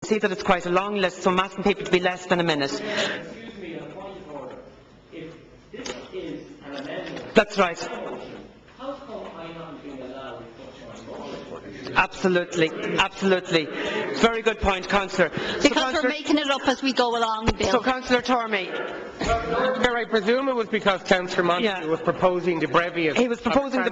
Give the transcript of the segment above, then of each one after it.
see that it's quite a long list, so I'm asking people to be less than a minute. Excuse me, a point of order. If this is an amendment, that's right. How come I haven't been allowed to touch my motion? Absolutely, absolutely. Very good point, Councillor. Because we're making it up as we go along, Bill. So, Councillor Tormey. I presume it was because Councillor Montague was proposing the breviate. He was proposing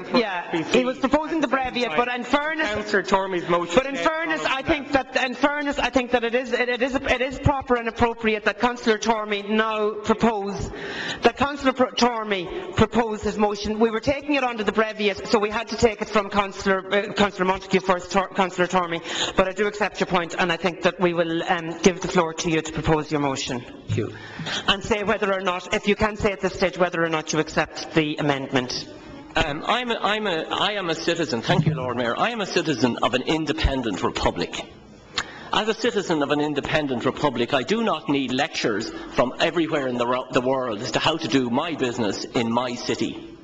he was proposing the breviate, but in fairness, Councillor Tormey's motion. But in fairness, I think that it is proper and appropriate that Councillor Tormey now propose his motion. We were taking it under the breviate, so we had to take it from Councillor Montague first, Councillor Tormey. But I do accept your point, and I think that we will give the floor to you to propose your motion. Thank you. And say whether or not, if you can say at this stage, whether or not you accept the amendment. I am a citizen, thank you Lord Mayor, I am a citizen of an independent republic. As a citizen of an independent republic, I do not need lectures from everywhere in the world as to how to do my business in my city.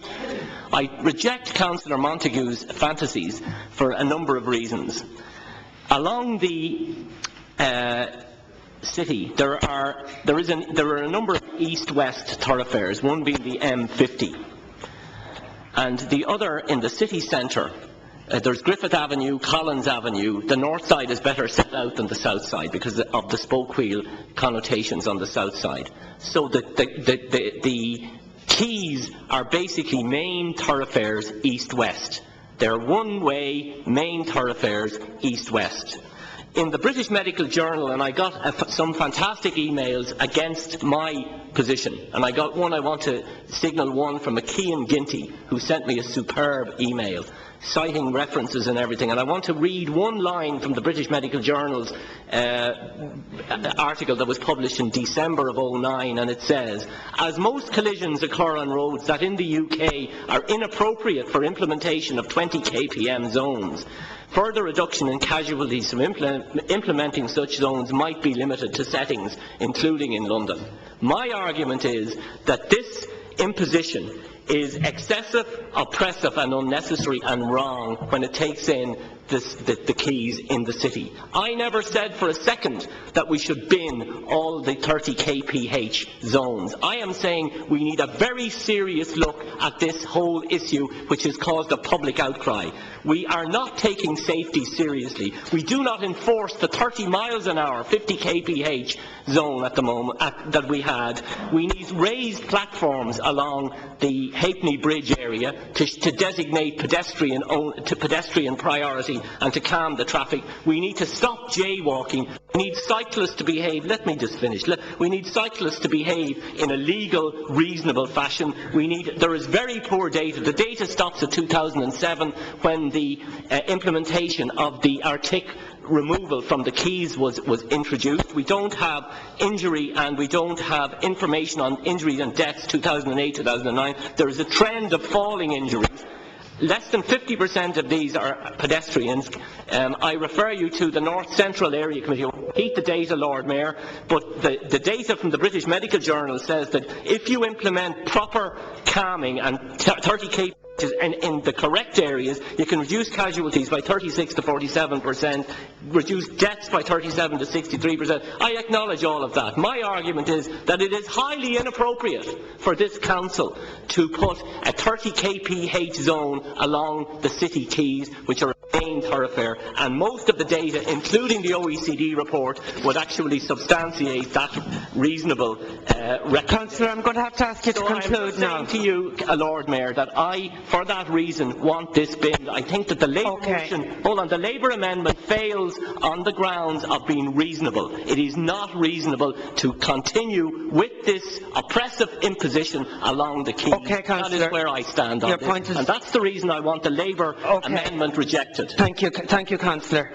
I reject Councillor Montague's fantasies for a number of reasons. Along the city, there are a number of east-west thoroughfares, one being the M50, and the other in the city centre. There's Griffith Avenue, Collins Avenue. The north side is better set out than the south side because of the spoke wheel connotations on the south side. So the quays are basically main thoroughfares east-west. They're one-way main thoroughfares east-west. In the British Medical Journal, and I got some fantastic emails against my position, and I got one, I want to signal one from McKean Ginty, who sent me a superb email, citing references and everything, and I want to read one line from the British Medical Journal's article that was published in December of 2009, and it says, as most collisions occur on roads that in the UK are inappropriate for implementation of 20 kpm zones, further reduction in casualties from implementing such zones might be limited to settings, including in London. My argument is that this imposition is excessive, oppressive and unnecessary and wrong when it takes in the keys in the city. I never said for a second that we should bin all the 30 kph zones. I am saying we need a very serious look at this whole issue which has caused a public outcry. We are not taking safety seriously. We do not enforce the 30 miles an hour, 50 kph zone at the moment that we had. We need raised platforms along the Halfpenny Bridge area to designate pedestrian priority and to calm the traffic. We need to stop jaywalking. We need cyclists to behave. Let me just finish. We need cyclists to behave in a legal, reasonable fashion. There is very poor data. The data stops at 2007 when the implementation of the Arctic removal from the quays was introduced. We don't have injury and we don't have information on injuries and deaths 2008, 2009. There is a trend of falling injuries. Less than 50% of these are pedestrians. I refer you to the North Central Area Committee. I won't repeat the data, Lord Mayor, but the data from the British Medical Journal says that if you implement proper calming and 30 kph in the correct areas, you can reduce casualties by 36 to 47%, reduce deaths by 37 to 63%. I acknowledge all of that. My argument is that it is highly inappropriate for this council to put a 30 kph zone along the city quays, which are a main thoroughfare, and most of the data, including the OECD report, would actually substantiate that reasonable Councillor, I'm going to have to ask you to conclude now. I'm saying to you, Lord Mayor, that I, for that reason, want this bill. I think that the Labour amendment fails on the grounds of being reasonable. It is not reasonable to continue with this oppressive imposition along the quays. Okay, Councillor. That is where I stand on this. And that's the reason I want the Labour amendment rejected. Thank you, Councillor.